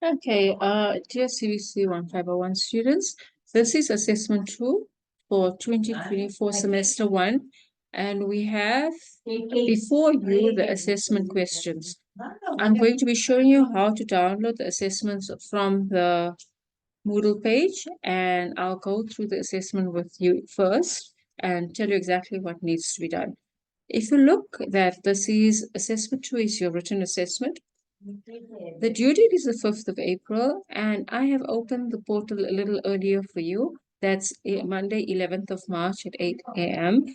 Okay, dear CVC 1501 students, this is assessment 2 for 2024 semester 1, and we have before you the assessment questions. I'm going to be showing you how to download the assessments from the Moodle page, and I'll go through the assessment with you first and tell you exactly what needs to be done. If you look that this is assessment 2 is your written assessment. The due date is the 5th of April, and I have opened the portal a little earlier for you. That's Monday, 11th of March at 8 a.m.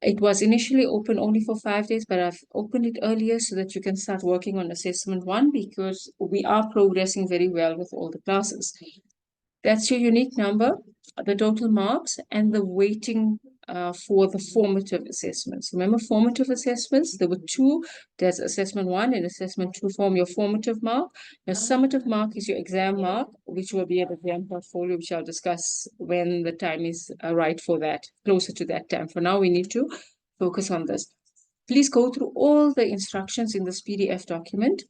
It was initially open only for 5 days, but I've opened it earlier so that you can start working on assessment 1 because we are progressing very well with all the classes. That's your unique number, the total marks, and the weighting for the formative assessments. Remember, formative assessments, there were two. There's assessment 1 and assessment 2 form your formative mark. Your summative mark is your exam mark, which will be an exam portfolio, which I'll discuss when the time is right for that, closer to that time. For now, we need to focus on this. Please go through all the instructions in this PDF document,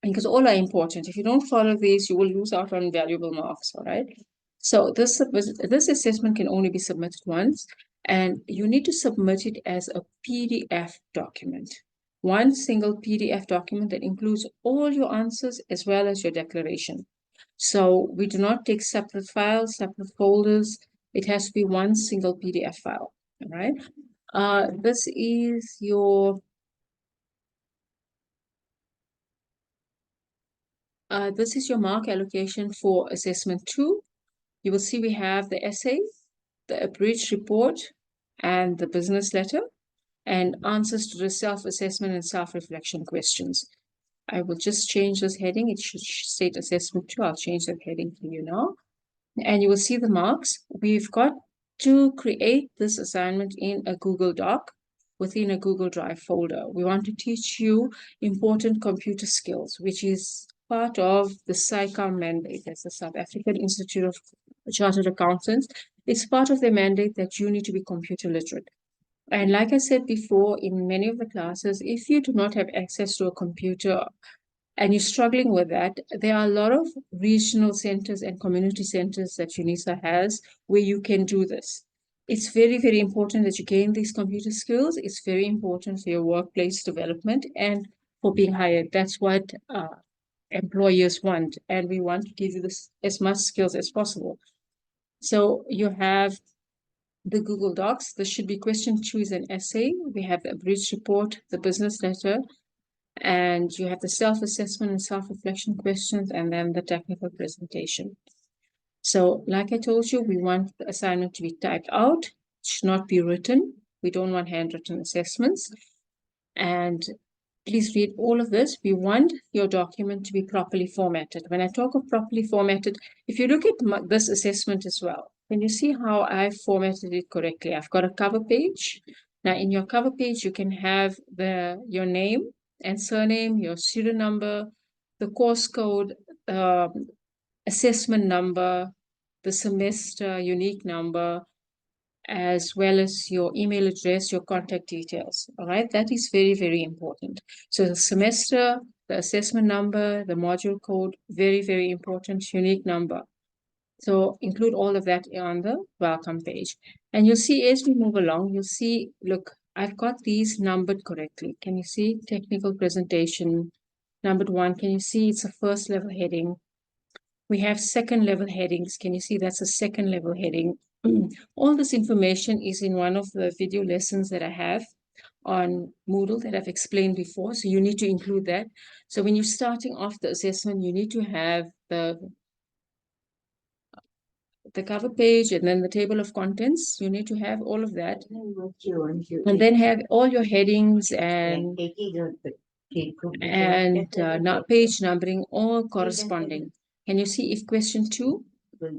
because all are important. If you don't follow these, you will lose out on valuable marks, all right? So this assessment can only be submitted once, and you need to submit it as a PDF document. One single PDF document that includes all your answers as well as your declaration. So we do not take separate files, separate folders. It has to be one single PDF file, all right? This is your mark allocation for assessment 2. You will see we have the essay, the abridged report, and the business letter, and answers to the self-assessment and self-reflection questions. I will just change this heading. It should state assessment 2. I'll change that heading for you now. And you will see the marks. We've got to create this assignment in a Google Doc within a Google Drive folder. We want to teach you important computer skills, which is part of the SAICA mandate. That's the South African Institute of Chartered Accountants. It's part of their mandate that you need to be computer literate. And like I said before, in many of the classes, if you do not have access to a computer and you're struggling with that, there are a lot of regional centers and community centers that UNISA has where you can do this. It's very, very important that you gain these computer skills. It's very important for your workplace development and for being hired. That's what employers want, and we want to give you this as much skills as possible. So you have the Google Docs. This should be question 2 is an essay. We have the abridged report, the business letter, and you have the self-assessment and self-reflection questions, and then the technical presentation. So like I told you, we want the assignment to be typed out. It should not be written. We don't want handwritten assessments. And please read all of this. We want your document to be properly formatted. When I talk of properly formatted, if you look at this assessment as well, can you see how I've formatted it correctly? I've got a cover page. Now, in your cover page, you can have your name and surname, your student number, the course code, assessment number, the semester unique number, as well as your email address, your contact details. All right, that is very, very important. So the semester, the assessment number, the module code, very, very important, unique number. So include all of that on the welcome page. And you'll see as we move along, you'll see, look, I've got these numbered correctly. Can you see technical presentation, numbered 1? Can you see it's a first level heading? We have second level headings. Can you see that's a second level heading? All this information is in one of the video lessons that I have on Moodle that I've explained before. So you need to include that. So when you're starting off the assessment, you need to have the cover page and then the table of contents. You need to have all of that. And then have all your headings and page numbering all corresponding. Can you see if question 2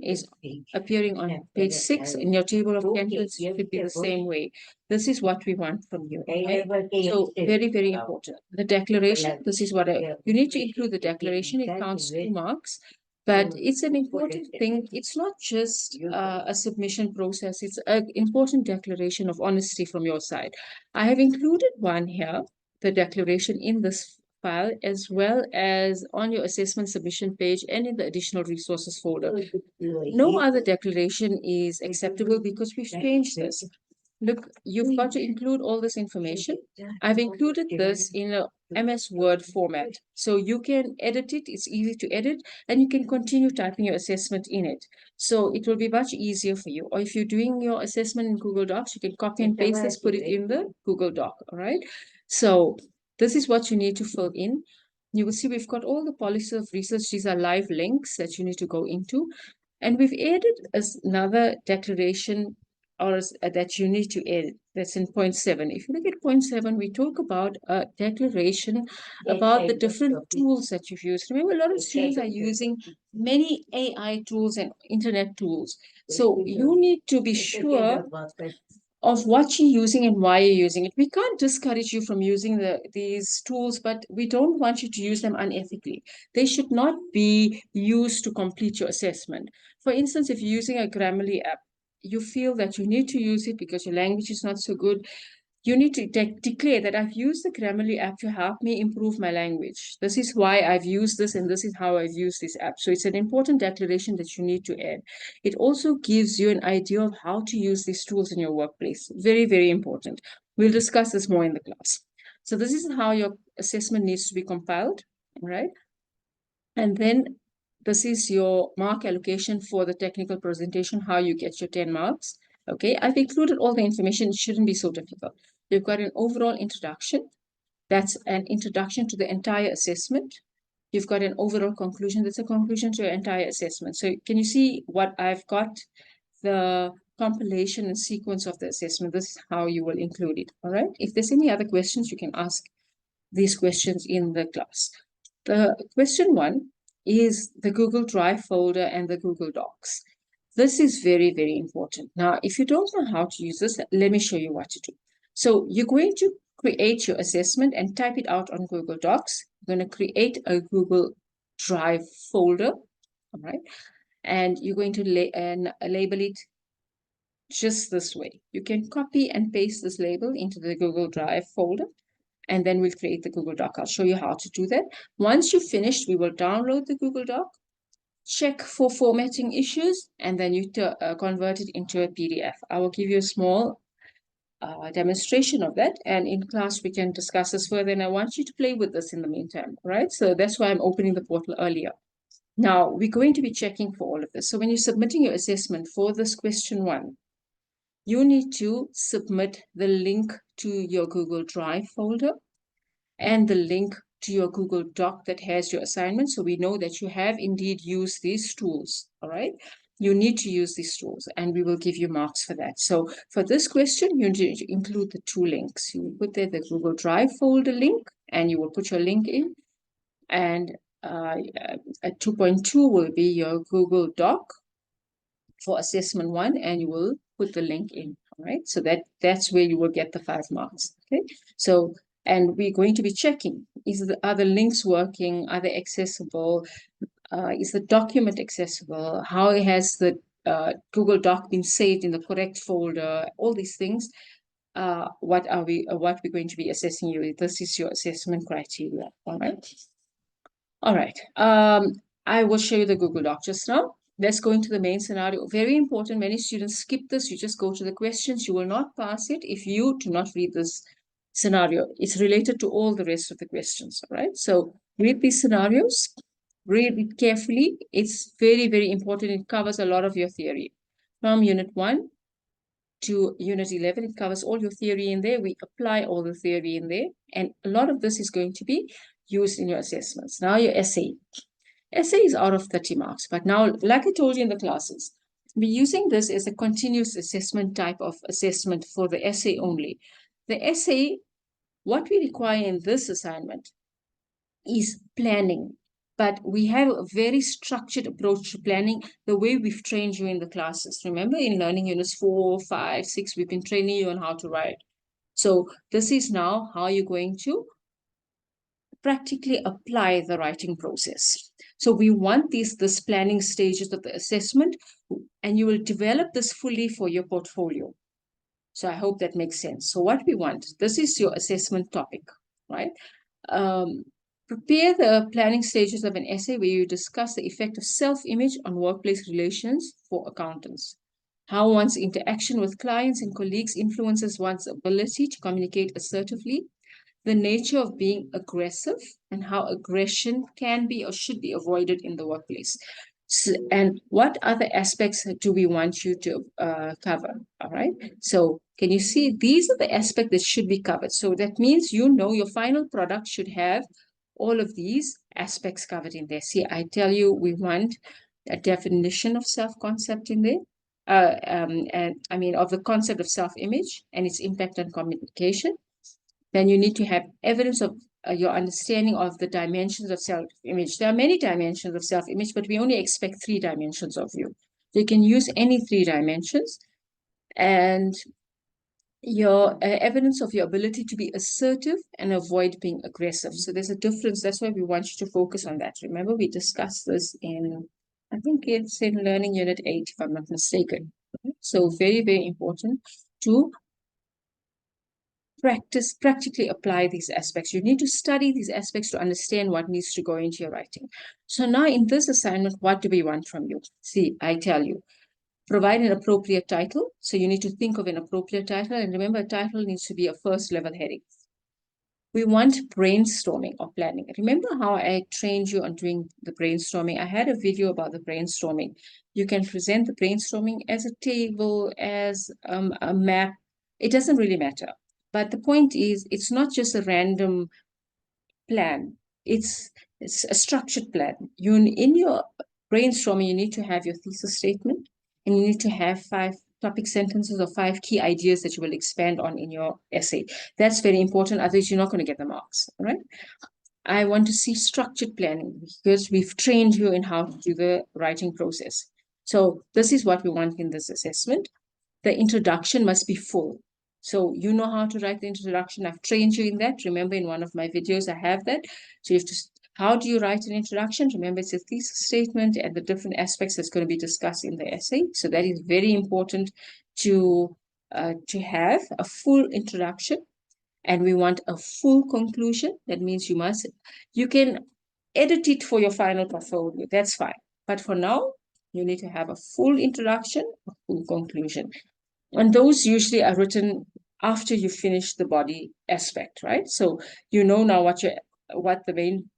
is appearing on page 6 in your table of contents? It should be the same way. This is what we want from you. Okay? So very, very important. The declaration, this is what you need to include the declaration. It counts 2 marks. But it's an important thing. It's not just a submission process. It's an important declaration of honesty from your side. I have included one here, the declaration in this file, as well as on your assessment submission page and in the additional resources folder. No other declaration is acceptable because we've changed this. Look, you've got to include all this information. I've included this in a MS Word format. So you can edit it, it's easy to edit, and you can continue typing your assessment in it. So it will be much easier for you. Or if you're doing your assessment in Google Docs, you can copy and paste this, put it in the Google Doc, all right? So this is what you need to fill in. You will see we've got all the policies of research. These are live links that you need to go into. And we've added another declaration that you need to edit. That's in point 7. If you look at point 7, we talk about a declaration about the different tools that you've used. Remember, a lot of students are using many AI tools and internet tools. So you need to be sure of what you're using and why you're using it. We can't discourage you from using these tools, but we don't want you to use them unethically. They should not be used to complete your assessment. For instance, if you're using a Grammarly app, you feel that you need to use it because your language is not so good, you need to declare that I've used the Grammarly app to help me improve my language. This is why I've used this, and this is how I've used this app. So it's an important declaration that you need to add. It also gives you an idea of how to use these tools in your workplace. Very, very important. We'll discuss this more in the class. So this is how your assessment needs to be compiled, right? And then this is your mark allocation for the technical presentation, how you get your 10 marks. Okay, I've included all the information. It shouldn't be so difficult. You've got an overall introduction. That's an introduction to the entire assessment. You've got an overall conclusion. That's a conclusion to your entire assessment. So can you see what I've got? The compilation and sequence of the assessment. This is how you will include it. All right. If there's any other questions, you can ask these questions in the class. The question 1 is the Google Drive folder and the Google Docs. This is very, very important. Now, if you don't know how to use this, let me show you what to do. So you're going to create your assessment and type it out on Google Docs. You're going to create a Google Drive folder, all right? And you're going to label it just this way. You can copy and paste this label into the Google Drive folder, and then we'll create the Google Doc. I'll show you how to do that. Once you've finished, we will download the Google Doc, check for formatting issues, and then you convert it into a PDF. I will give you a small demonstration of that, and in class we can discuss this further, and I want you to play with this in the meantime, right? So that's why I'm opening the portal earlier. Now, we're going to be checking for all of this. So when you're submitting your assessment for this question 1, you need to submit the link to your Google Drive folder and the link to your Google Doc that has your assignment. So we know that you have indeed used these tools, all right? You need to use these tools, and we will give you marks for that. So for this question, you need to include the 2 links. You will put there the Google Drive folder link, and you will put your link in. And at 2.2 will be your Google Doc for assessment 1, and you will put the link in, all right? So that's where you will get the 5 marks, okay? So, and we're going to be checking, are the links working? Are they accessible? Is the document accessible? How has the Google Doc been saved in the correct folder? All these things. What we're going to be assessing you. This is your assessment criteria, all right? All right. I will show you the Google Doc just now. Let's go into the main scenario. Very important. Many students skip this. You just go to the questions. You will not pass it if you do not read this scenario. It's related to all the rest of the questions. All right. So read these scenarios. Read it carefully. It's very, very important. It covers a lot of your theory. From Unit 1 to Unit 11, it covers all your theory in there. We apply all the theory in there. And a lot of this is going to be used in your assessments. Now your essay. Essay is out of 30 marks. But now, like I told you in the classes, we're using this as a continuous assessment type of assessment for the essay only. The essay, what we require in this assignment is planning. But we have a very structured approach to planning, the way we've trained you in the classes. Remember, in learning units 4, 5, 6, we've been training you on how to write. So this is now how you're going to practically apply the writing process. So we want this planning stages of the assessment, and you will develop this fully for your portfolio. So I hope that makes sense. So what we want, this is your assessment topic, right? Prepare the planning stages of an essay where you discuss the effect of self-image on workplace relations for accountants. How one's interaction with clients and colleagues influences one's ability to communicate assertively, the nature of being aggressive, and how aggression can be or should be avoided in the workplace. So, and what other aspects do we want you to cover? All right. So can you see these are the aspects that should be covered? So that means your final product should have all of these aspects covered in there. See, I tell you, we want a definition of self-concept in there. And I mean, of the concept of self-image and its impact on communication. Then you need to have evidence of your understanding of the dimensions of self-image. There are many dimensions of self-image, but we only expect 3 dimensions of you. So you can use any 3 dimensions. And your evidence of your ability to be assertive and avoid being aggressive. So there's a difference. That's why we want you to focus on that. Remember, we discussed this in, I think it's in Learning Unit 8, if I'm not mistaken. So very, very important to practically apply these aspects. You need to study these aspects to understand what needs to go into your writing. So now in this assignment, what do we want from you? See, I tell you, provide an appropriate title. So you need to think of an appropriate title. And remember, a title needs to be a first level heading. We want brainstorming or planning. Remember how I trained you on doing the brainstorming? I had a video about the brainstorming. You can present the brainstorming as a table, as a map. It doesn't really matter. But the point is, it's not just a random plan. It's a structured plan. In your brainstorming, you need to have your thesis statement, and you need to have 5 topic sentences or 5 key ideas that you will expand on in your essay. That's very important. Otherwise, you're not going to get the marks. All right. I want to see structured planning because we've trained you in how to do the writing process. So this is what we want in this assessment. The introduction must be full. So you know how to write the introduction. I've trained you in that. Remember, in one of my videos, I have that. So you have to, how do you write an introduction? Remember, it's a thesis statement and the different aspects that's going to be discussed in the essay. So that is very important to have a full introduction. And we want a full conclusion. That means you can edit it for your final portfolio. That's fine. But for now, you need to have a full introduction, a full conclusion. And those usually are written after you finish the body aspect, right? So you know now what the main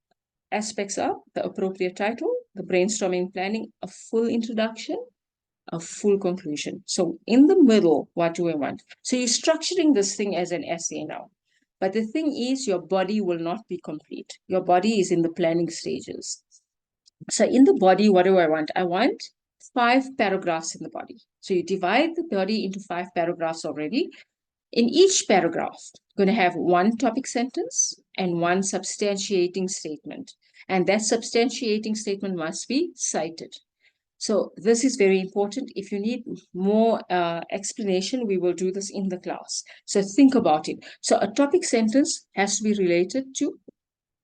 aspects are: the appropriate title, the brainstorming planning, a full introduction, a full conclusion. So in the middle, what do we want? So you're structuring this thing as an essay now. But the thing is, your body will not be complete. Your body is in the planning stages. So in the body, what do I want? I want 5 paragraphs in the body. So you divide the body into 5 paragraphs already. In each paragraph, you're going to have 1 topic sentence and 1 substantiating statement. And that substantiating statement must be cited. So this is very important. If you need more explanation, we will do this in the class. So think about it. So a topic sentence has to be related to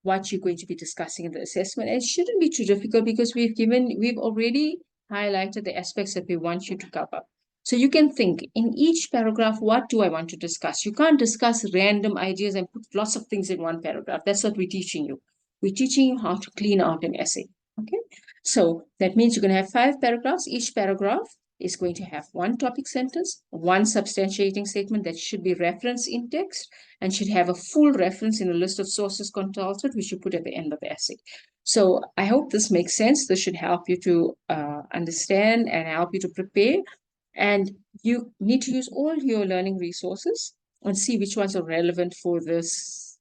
what you're going to be discussing in the assessment. And it shouldn't be too difficult because we've already highlighted the aspects that we want you to cover. So you can think in each paragraph, what do I want to discuss? You can't discuss random ideas and put lots of things in one paragraph. That's what we're teaching you. We're teaching you how to clean out an essay. Okay. So that means you're going to have 5 paragraphs. Each paragraph is going to have 1 topic sentence, 1 substantiating statement that should be referenced in text, and should have a full reference in a list of sources consulted, which you put at the end of the essay. So I hope this makes sense. This should help you to understand and help you to prepare. And you need to use all your learning resources and see which ones are relevant for this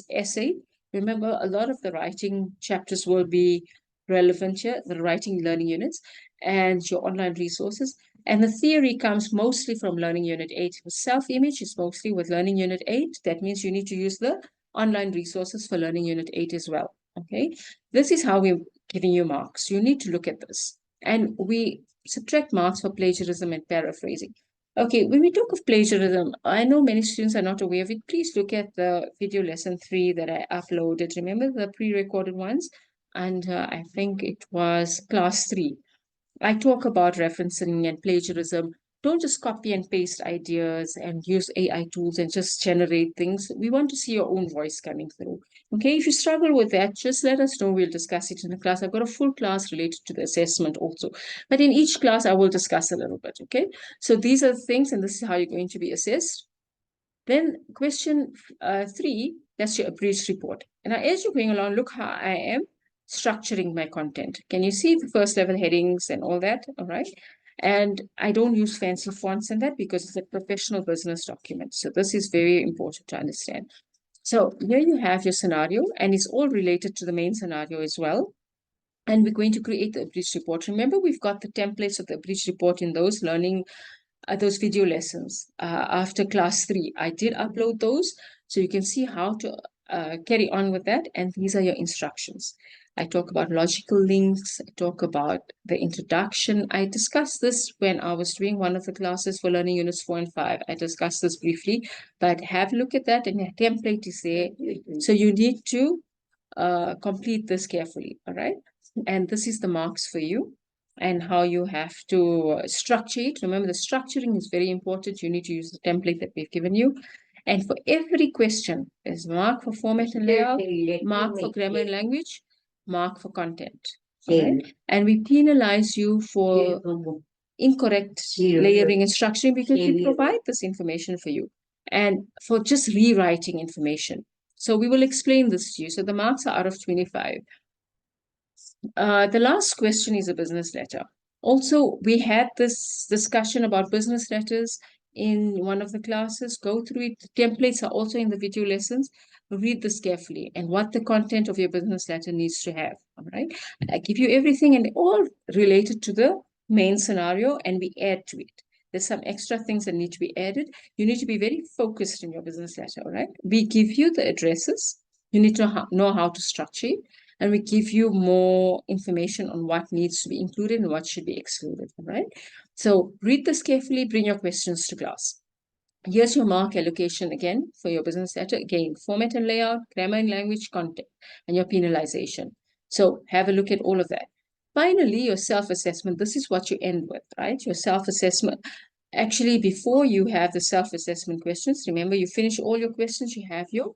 essay. Remember, a lot of the writing chapters will be relevant here, the writing learning units and your online resources. And the theory comes mostly from Learning Unit 8. Self-image is mostly with Learning Unit 8. That means you need to use the online resources for Learning Unit 8 as well. Okay, this is how we're giving you marks. You need to look at this. And we subtract marks for plagiarism and paraphrasing. Okay, when we talk of plagiarism, I know many students are not aware of it. Please look at the video lesson 3 that I uploaded. Remember the pre-recorded ones? And I think it was class 3. I talk about referencing and plagiarism don't just copy and paste ideas and use AI tools and just generate things. We want to see your own voice coming through. Okay, if you struggle with that, just let us know. We'll discuss it in the class. I've got a full class related to the assessment also. But in each class, I will discuss a little bit. Okay, so these are the things, and this is how you're going to be assessed. Then question 3, that's your abridged report. And as you're going along, look how I am structuring my content. Can you see the first level headings and all that? All right. And I don't use fancy fonts in that because it's a professional business document. So this is very important to understand. So here you have your scenario, and it's all related to the main scenario as well. And we're going to create the abridged report. Remember, we've got the templates of the abridged report in those video lessons after class 3. I did upload those, so you can see how to carry on with that. And these are your instructions. I talk about logical links. I talk about the introduction. I discussed this when I was doing one of the classes for learning units 4 and 5. I discussed this briefly, but have a look at that, and the template is there. So you need to complete this carefully, all right? And this is the marks for you and how you have to structure it. Remember, the structuring is very important. You need to use the template that we've given you. And for every question, there's mark for format and layout, mark for grammar and language, mark for content. Okay? And we penalize you for incorrect layering and structuring because we provide this information for you, and for just rewriting information. So we will explain this to you. So the marks are out of 25. The last question is a business letter. Also, we had this discussion about business letters in one of the classes. Go through it. The templates are also in the video lessons. Read this carefully and what the content of your business letter needs to have. All right. I give you everything and all related to the main scenario, and we add to it. There's some extra things that need to be added. You need to be very focused in your business letter. All right. We give you the addresses. You need to know how to structure it, and we give you more information on what needs to be included and what should be excluded, all right? So read this carefully, bring your questions to class. Here's your mark allocation again for your business letter. Again, format and layout, grammar and language, content, and your penalization. So have a look at all of that. Finally, your self-assessment. This is what you end with, right? Your self-assessment. Actually, before you have the self-assessment questions, remember you finish all your questions, you have your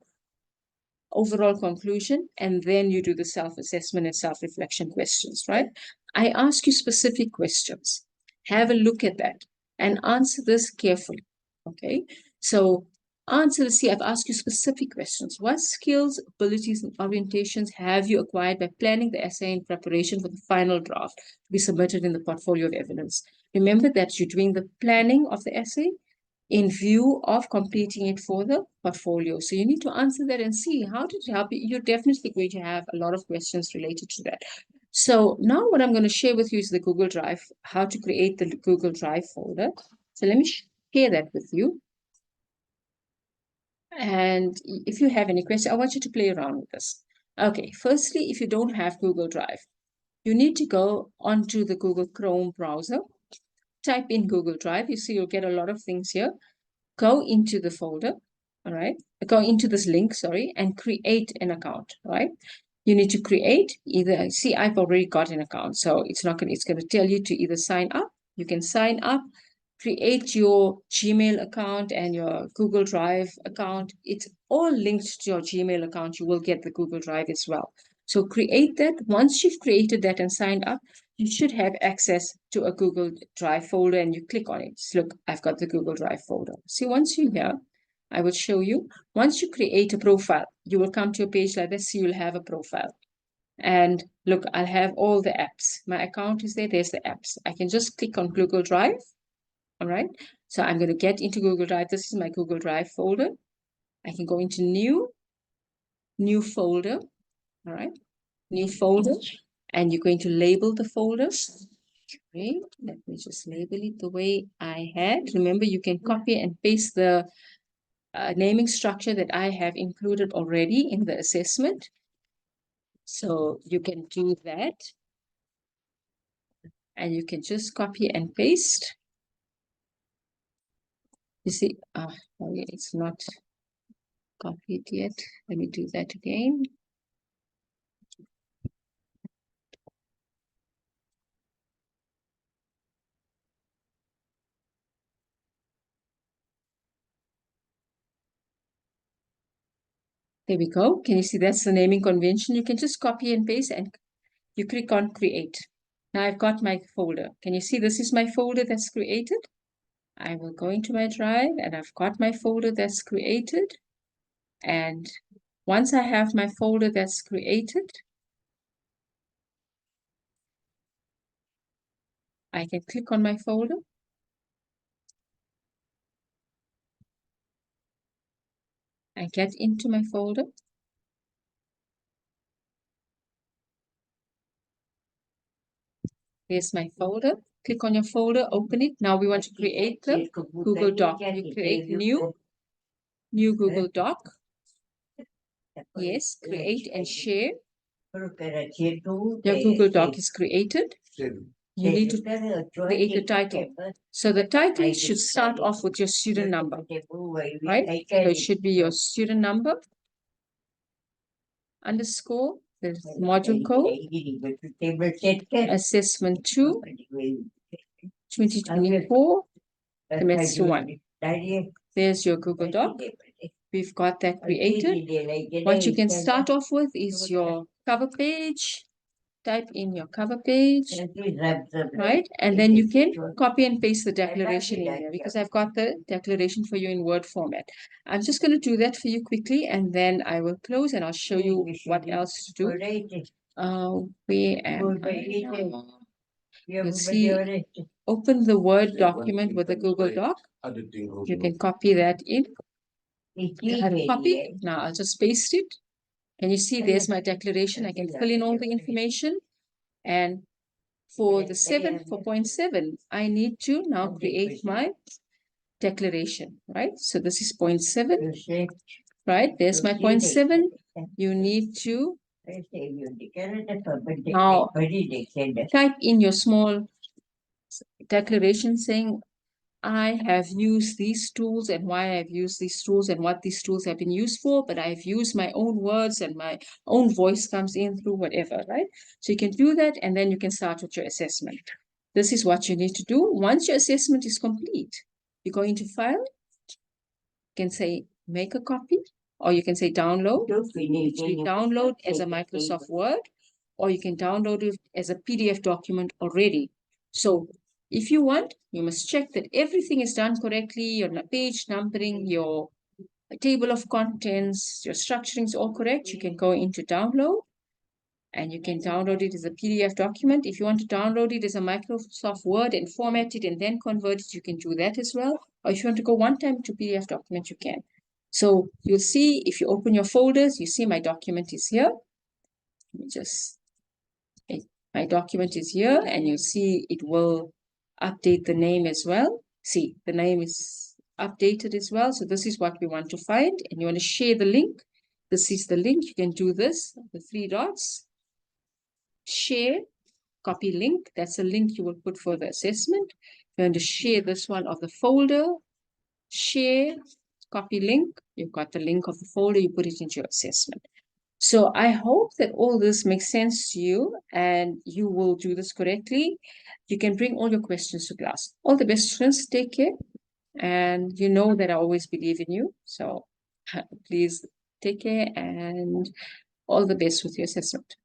overall conclusion, and then you do the self-assessment and self-reflection questions, right? I ask you specific questions. Have a look at that and answer this carefully, okay? So answer, see, I've asked you specific questions. What skills, abilities, and orientations have you acquired by planning the essay in preparation for the final draft to be submitted in the portfolio of evidence? Remember that you're doing the planning of the essay in view of completing it for the portfolio. So you need to answer that and see how did it help you. You're definitely going to have a lot of questions related to that. So now what I'm going to share with you is the Google Drive, how to create the Google Drive folder. So let me share that with you. And if you have any questions, I want you to play around with this. Okay, firstly, if you don't have Google Drive, you need to go onto the Google Chrome browser, type in Google Drive. You see you'll get a lot of things here. Go into the folder, all right? Go into this link, sorry, and create an account, right? You need to create either, see, I've already got an account, so it's going to tell you to either sign up. You can sign up, create your Gmail account and your Google Drive account. It's all linked to your Gmail account. You will get the Google Drive as well. So create that. Once you've created that and signed up, you should have access to a Google Drive folder, and you click on it. So look, I've got the Google Drive folder. See, once you're here, I will show you. Once you create a profile, you will come to a page like this. So you'll have a profile. And look, I'll have all the apps. My account is there. There's the apps. I can just click on Google Drive. All right. So I'm going to get into Google Drive. This is my Google Drive folder. I can go into new folder. All right. New folder. And you're going to label the folders. Okay. Let me just label it the way I had. Remember, you can copy and paste the naming structure that I have included already in the assessment. So you can do that. And you can just copy and paste. You see, okay, it's not copied yet. Let me do that again. There we go. Can you see that's the naming convention? You can just copy and paste and you click on create. Now I've got my folder. Can you see this is my folder that's created? I will go into my drive and I've got my folder that's created. And once I have my folder that's created, I can click on my folder. I get into my folder. Here's my folder. Click on your folder, open it. Now we want to create the Google Doc. You create new Google Doc. Yes, create and share. Your Google Doc is created. You need to create the title. So the title should start off with your student number, right? So it should be your student number, underscore, the module code, assessment 2, 2024, semester 1. There's your Google Doc. We've got that created. What you can start off with is your cover page. Type in your cover page, right? And then you can copy and paste the declaration in there because I've got the declaration for you in Word format. I'm just going to do that for you quickly and then I will close and I'll show you what else to do. Where am I now? You'll see, open the Word document with the Google Doc. You can copy that in. Copy. Now I'll just paste it. Can you see there's my declaration? I can fill in all the information. And for the 4.7, I need to now create my declaration, right? So this is 0.7, right? There's my 0.7. You need to now type in your small declaration saying, I have used these tools and why I've used these tools and what these tools have been used for, but I've used my own words and my own voice comes in through whatever, right? So you can do that and then you can start with your assessment. This is what you need to do. Once your assessment is complete, you go into File, you can say make a copy, or you can say download. You download as a Microsoft Word, or you can download it as a PDF document already. So if you want, you must check that everything is done correctly, your page numbering, your table of contents, your structuring is all correct. You can go into download and you can download it as a PDF document. If you want to download it as a Microsoft Word and format it and then convert it, you can do that as well. Or if you want to go one time to PDF document, you can. So you'll see if you open your folders, you see my document is here. Let me just, my document is here and you see it will update the name as well. See, the name is updated as well. So this is what we want to find and you want to share the link. This is the link. You can do this, the 3 dots. Share, copy link. That's a link you will put for the assessment. You're going to share this one of the folder. Share, copy link. You've got the link of the folder. You put it into your assessment. So I hope that all this makes sense to you and you will do this correctly. You can bring all your questions to class. All the best, students. Take care. And you know that I always believe in you. So please take care and all the best with your assessment.